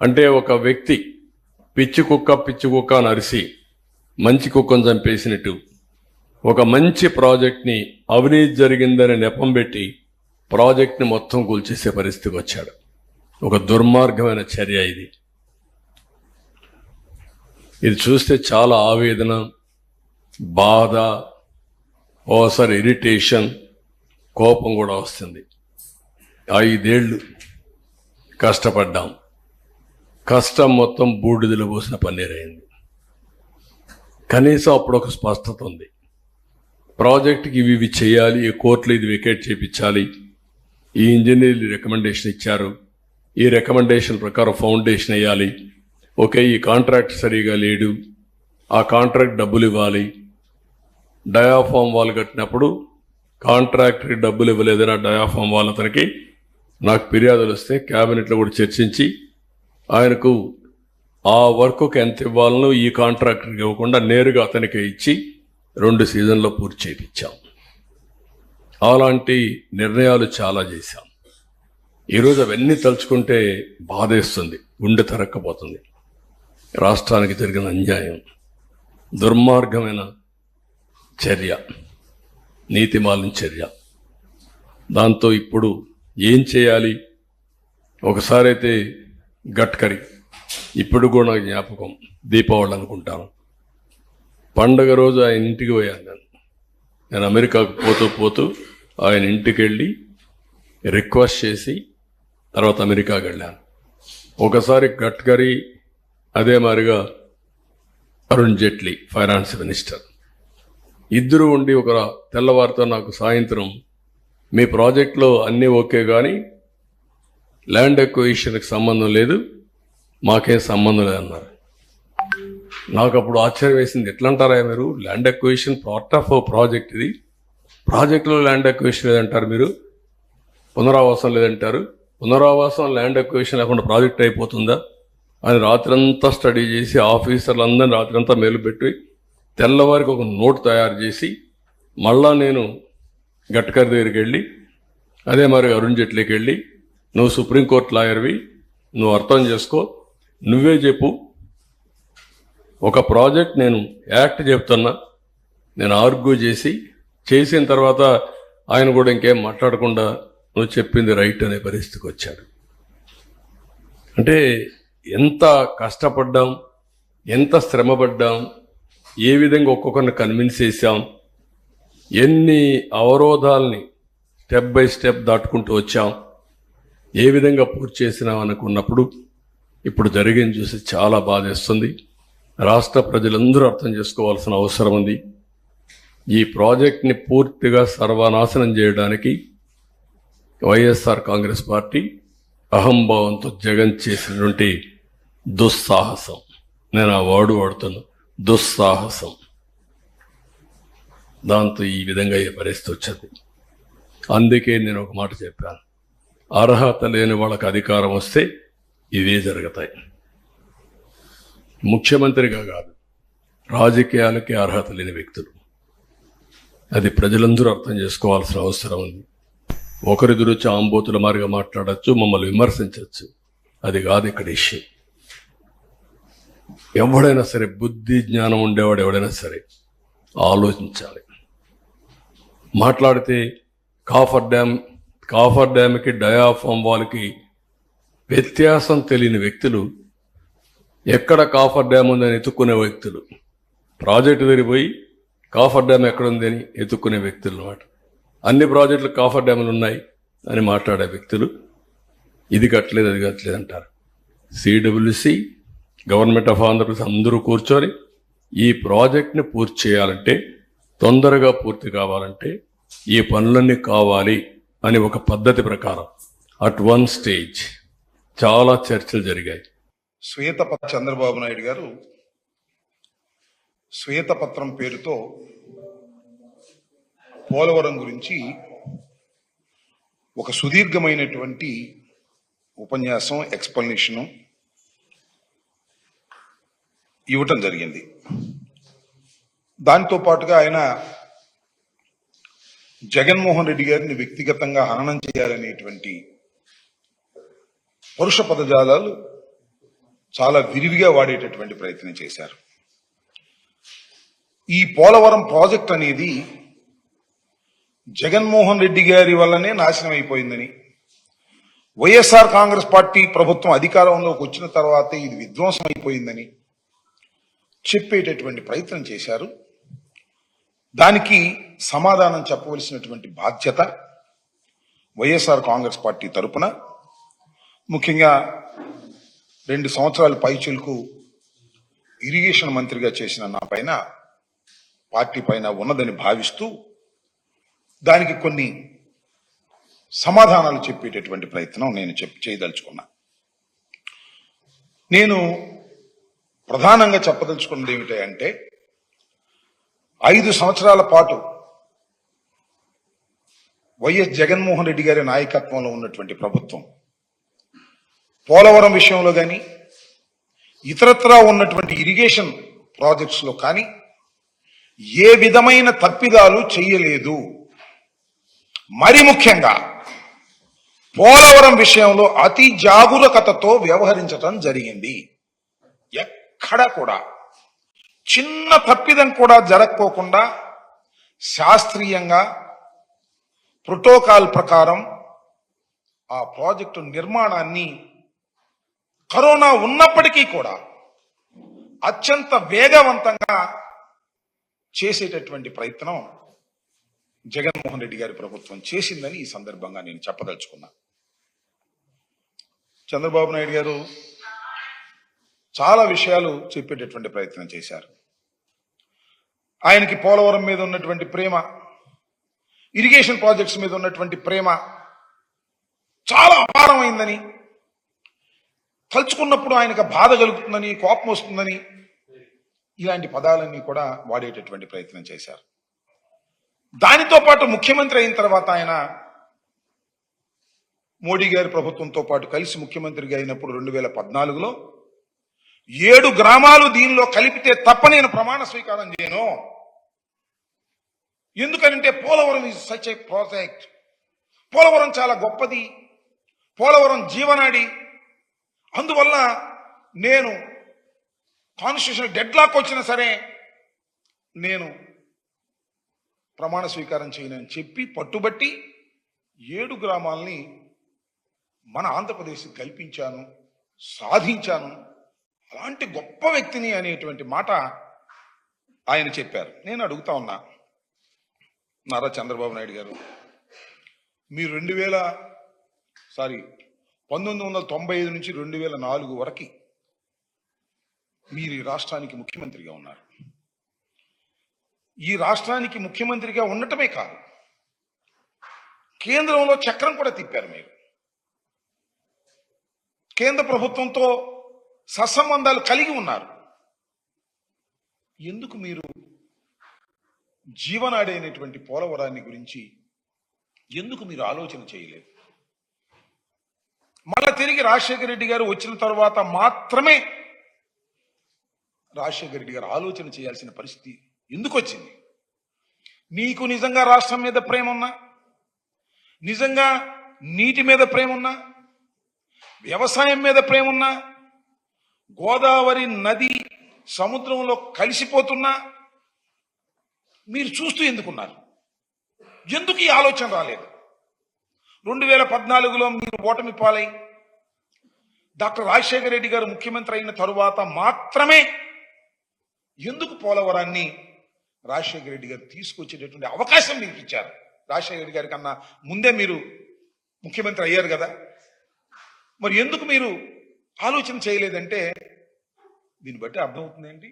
అంటే ఒక వ్యక్తి పిచ్చి కుక్క నరిసి మంచి కుక్కను చంపేసినట్టు ఒక మంచి ప్రాజెక్ట్ని అవినీతి జరిగిందని నెపం పెట్టి ప్రాజెక్ట్ని మొత్తం కూల్చేసే పరిస్థితికి వచ్చాడు. ఒక దుర్మార్గమైన చర్య ఇది. ఇది చూస్తే చాలా ఆవేదన, బాధ, ఓసారి ఇరిటేషన్, కోపం కూడా వస్తుంది. 5 ఏళ్ళు కష్టపడ్డాం, కష్టం మొత్తం బూడిదలో పోసిన పన్నీరైంది. కనీసం అప్పుడు ఒక స్పష్టత ఉంది. ప్రాజెక్టుకి ఇవి చేయాలి, ఈ కోర్టులో ఇది వెకేట్ చేయించాలి, ఈ ఇంజనీర్లు రికమెండేషన్ ఇచ్చారు, ఈ రికమెండేషన్ ప్రకారం ఫౌండేషన్ వేయాలి, ఓకే ఈ కాంట్రాక్ట్ సరిగా లేడు, ఆ కాంట్రాక్ట్ డబ్బులు ఇవ్వాలి, డయాఫామ్ వాల్ కట్టినప్పుడు కాంట్రాక్టర్కి డబ్బులు ఇవ్వలేదని ఆ డయాఫామ్ వాల్ అతనికి నాకు ఫిర్యాదులు వస్తే క్యాబినెట్లో కూడా చర్చించి ఆయనకు ఆ వర్క్కి ఎంత ఇవ్వాలనో ఈ కాంట్రాక్టర్కి ఇవ్వకుండా నేరుగా అతనికి ఇచ్చి 2 సీజన్లో పూర్తి చేయించాం. అలాంటి నిర్ణయాలు చాలా చేశాం. ఈరోజు అవన్నీ తలుచుకుంటే బాధేస్తుంది, గుండె తరక్కపోతుంది. రాష్ట్రానికి జరిగిన అన్యాయం, దుర్మార్గమైన చర్య, నీతిమాలిన చర్య. దాంతో ఇప్పుడు ఏం చేయాలి? ఒకసారి అయితే గడ్కరీ, ఇప్పుడు కూడా నాకు జ్ఞాపకం, దీపావళి అనుకుంటాను, పండగ రోజు ఆయన ఇంటికి పోయాను. నేను అమెరికాకు పోతూ ఆయన ఇంటికి వెళ్ళి రిక్వెస్ట్ చేసి తర్వాత అమెరికాకి వెళ్ళాను. ఒకసారి గడ్కరీ, అదే మాదిరిగా అరుణ్ జైట్లీ ఫైనాన్స్ మినిస్టర్, ఇద్దరు ఉండి ఒక తెల్లవారితో నాకు సాయంత్రం మీ ప్రాజెక్టులో అన్నీ ఓకే కానీ ల్యాండ్ ఎక్విజిషన్కి సంబంధం లేదు, మాకేం సంబంధం లేదన్నారు. నాకు అప్పుడు ఆశ్చర్యం వేసింది. ఎట్లా అంటారా మీరు? Land acquisition part of project, ఇది ప్రాజెక్టులో ల్యాండ్ ఎక్విజిషన్ లేదంటారు, మీరు పునరావాసం లేదంటారు, పునరావాసం ల్యాండ్ ఎక్విజిషన్ లేకుండా ప్రాజెక్ట్ అయిపోతుందా అని రాత్రంతా స్టడీ చేసి ఆఫీసర్లందరినీ రాత్రంతా మేలుపెట్టి తెల్లవారికి ఒక నోట్ తయారు చేసి మళ్ళా నేను గడ్కరీ దగ్గరికి వెళ్ళి అదే మరి అరుణ్ జైట్లీకి వెళ్ళి, నువ్వు సుప్రీంకోర్టు లాయర్వి, నువ్వు అర్థం చేసుకో, నువ్వే చెప్పు, ఒక ప్రాజెక్ట్ నేను యాక్ట్ చెప్తున్నా, నేను ఆర్గ్యూ చేసిన తర్వాత ఆయన కూడా ఇంకేం మాట్లాడకుండా నువ్వు చెప్పింది రైట్ అనే పరిస్థితికి వచ్చాడు. అంటే ఎంత కష్టపడ్డాం, ఎంత శ్రమపడ్డాం, ఏ విధంగా ఒక్కొక్కరిని కన్విన్స్ చేశాం, ఎన్ని అవరోధాలని స్టెప్ బై స్టెప్ దాటుకుంటూ వచ్చాం, ఏ విధంగా పూర్తి చేసినాం అనుకున్నప్పుడు ఇప్పుడు జరిగింది చూసి చాలా బాధేస్తుంది. రాష్ట్ర ప్రజలందరూ అర్థం చేసుకోవాల్సిన అవసరం ఉంది. ఈ ప్రాజెక్ట్ని పూర్తిగా సర్వనాశనం చేయడానికి వైఎస్ఆర్ కాంగ్రెస్ పార్టీ అహంభావంతో జగన్ చేసినటువంటి దుస్సాహసం, నేను ఆ వర్డ్ వాడుతాను, దుస్సాహసం, దాంతో ఈ విధంగా ఏ పరిస్థితి వచ్చింది. అందుకే నేను ఒక మాట చెప్పాను, అర్హత లేని వాళ్ళకి అధికారం వస్తే ఇవే జరుగుతాయి. ముఖ్యమంత్రిగా కాదు, రాజకీయాలకి అర్హత లేని వ్యక్తులు, అది ప్రజలందరూ అర్థం చేసుకోవాల్సిన అవసరం ఉంది. ఒకరి గురించి ఆంబోతుల మారిగా మాట్లాడచ్చు, మమ్మల్ని విమర్శించవచ్చు, అది కాదు ఇక్కడ ఇష్యూ. ఎవడైనా సరే, బుద్ధి జ్ఞానం ఉండేవాడు ఎవడైనా సరే ఆలోచించాలి. మాట్లాడితే కాఫర్ డ్యామ్కి డయాఫామ్ వాల్కి వ్యత్యాసం తెలియని వ్యక్తులు, ఎక్కడ కాఫర్ డ్యామ్ ఉందని ఎత్తుక్కునే వ్యక్తులు, ప్రాజెక్టు తిరిగిపోయి కాఫర్ డ్యామ్ ఎక్కడుంది అని ఎత్తుక్కునే వ్యక్తులు అన్నమాట. అన్ని ప్రాజెక్టులు కాఫర్ డ్యాములు ఉన్నాయి అని మాట్లాడే వ్యక్తులు ఇది కట్టలేదు అది కట్టలేదు అంటారు. సిడబ్ల్యూసి, గవర్నమెంట్ ఆఫ్ ఆంధ్రప్రదేశ్ అందరూ కూర్చొని ఈ ప్రాజెక్ట్ని పూర్తి చేయాలంటే, తొందరగా పూర్తి కావాలంటే ఈ పనులన్నీ కావాలి అని ఒక పద్ధతి ప్రకారం అట్ వన్ స్టేజ్ చాలా చర్చలు జరిగాయి. చంద్రబాబు నాయుడు గారు శ్వేతపత్రం పేరుతో పోలవరం గురించి ఒక సుదీర్ఘమైనటువంటి ఉపన్యాసం, ఎక్స్ప్లెనేషను ఇవ్వటం జరిగింది. దాంతో పాటుగా ఆయన జగన్మోహన్ రెడ్డి గారిని వ్యక్తిగతంగా హననం చేయాలనేటువంటి పరుష పదజాలాలు చాలా విరివిగా వాడేటటువంటి ప్రయత్నం చేశారు. ఈ పోలవరం ప్రాజెక్ట్ అనేది జగన్మోహన్ రెడ్డి గారి వల్లనే నాశనం అయిపోయిందని, వైఎస్ఆర్ కాంగ్రెస్ పార్టీ ప్రభుత్వం అధికారంలోకి వచ్చిన తర్వాతే ఇది విధ్వంసం అయిపోయిందని చెప్పేటటువంటి ప్రయత్నం చేశారు. దానికి సమాధానం చెప్పవలసినటువంటి బాధ్యత వైఎస్ఆర్ కాంగ్రెస్ పార్టీ తరపున, ముఖ్యంగా 2 సంవత్సరాల పైచిలకు ఇరిగేషన్ మంత్రిగా చేసిన నా పైన, పార్టీ పైన ఉన్నదని భావిస్తూ దానికి కొన్ని సమాధానాలు చెప్పేటటువంటి ప్రయత్నం నేను చేయదలుచుకున్నా. నేను ప్రధానంగా చెప్పదలుచుకున్నది ఏమిటంటే, 5 సంవత్సరాల పాటు వైఎస్ జగన్మోహన్ రెడ్డి గారి నాయకత్వంలో ఉన్నటువంటి ప్రభుత్వం పోలవరం విషయంలో కానీ, ఇతరత్రా ఉన్నటువంటి ఇరిగేషన్ ప్రాజెక్ట్స్ లో కానీ ఏ విధమైన తప్పిదాలు చేయలేదు. మరి ముఖ్యంగా పోలవరం విషయంలో అతి జాగరూకతతో వ్యవహరించడం జరిగింది. ఎక్కడ కూడా చిన్న తప్పిదం కూడా జరగకోకుండా శాస్త్రీయంగా ప్రోటోకాల్ ప్రకారం ఆ ప్రాజెక్టు నిర్మాణాన్ని కరోనా ఉన్నప్పటికీ కూడా అత్యంత వేగవంతంగా చేసేటటువంటి ప్రయత్నం జగన్మోహన్ రెడ్డి గారి ప్రభుత్వం చేసిందని ఈ సందర్భంగా నేను చెప్పదలుచుకున్నా. చంద్రబాబు నాయుడు గారు చాలా విషయాలు చెప్పేటటువంటి ప్రయత్నం చేశారు. ఆయనకి పోలవరం మీద ఉన్నటువంటి ప్రేమ, ఇరిగేషన్ ప్రాజెక్ట్స్ మీద ఉన్నటువంటి ప్రేమ చాలా అపారమైందని, తలుచుకున్నప్పుడు ఆయనకు బాధ కలుగుతుందని, కోపం వస్తుందని, ఇలాంటి పదాలన్నీ కూడా వాడేటటువంటి ప్రయత్నం చేశారు. దానితో పాటు ముఖ్యమంత్రి అయిన తర్వాత ఆయన మోడీ గారి ప్రభుత్వంతో పాటు కలిసి ముఖ్యమంత్రిగా అయినప్పుడు 2014లో 7 గ్రామాలు దీనిలో కలిపితే తప్ప నేను ప్రమాణ స్వీకారం చేయను. ఎందుకంటే Polavaram is such a project. Polavaram చాలా గొప్పది, పోలవరం జీవనాడి. అందువల్ల నేను కాన్స్టిట్యూషన్ డెడ్ లాక్ వచ్చినా సరే నేను ప్రమాణ స్వీకారం చేయనని చెప్పి పట్టుబట్టి 7 గ్రామాలని మన ఆంధ్రప్రదేశ్కి కల్పించాను, సాధించాను, అలాంటి గొప్ప వ్యక్తిని అనేటువంటి మాట ఆయన చెప్పారు. నేను అడుగుతా ఉన్నా, నారా చంద్రబాబు నాయుడు గారు, మీరు 1995 నుంచి 2004 వరకు మీరు ఈ రాష్ట్రానికి ముఖ్యమంత్రిగా ఉన్నారు. ఈ రాష్ట్రానికి ముఖ్యమంత్రిగా ఉండటమే కాదు, కేంద్రంలో చక్రం కూడా తిప్పారు. మీరు కేంద్ర ప్రభుత్వంతో సత్సంబంధాలు కలిగి ఉన్నారు. ఎందుకు మీరు జీవనాడి అయినటువంటి పోలవరాన్ని గురించి ఎందుకు మీరు ఆలోచన చేయలేదు? మళ్ళా తిరిగి రాజశేఖర రెడ్డి గారు వచ్చిన తర్వాత మాత్రమే రాజశేఖర రెడ్డి గారు ఆలోచన చేయాల్సిన పరిస్థితి ఎందుకు వచ్చింది? మీకు నిజంగా రాష్ట్రం మీద ప్రేమ ఉన్నా, నిజంగా నీటి మీద ప్రేమ ఉన్నా, వ్యవసాయం మీద ప్రేమ ఉన్నా, గోదావరి నది సముద్రంలో కలిసిపోతున్నా మీరు చూస్తూ ఎందుకున్నారు? ఎందుకు ఈ ఆలోచన రాలేదు? 2014లో మీరు ఓటమి పాలై డాక్టర్ రాజశేఖర రెడ్డి గారు ముఖ్యమంత్రి అయిన తరువాత మాత్రమే ఎందుకు పోలవరాన్ని రాజశేఖర రెడ్డి గారు తీసుకొచ్చేటటువంటి అవకాశం మీకు ఇచ్చారు? రాజశేఖర రెడ్డి గారి కన్నా ముందే మీరు ముఖ్యమంత్రి అయ్యారు కదా, మరి ఎందుకు మీరు ఆలోచన చేయలేదంటే దీన్ని బట్టి అర్థమవుతుంది ఏంటి?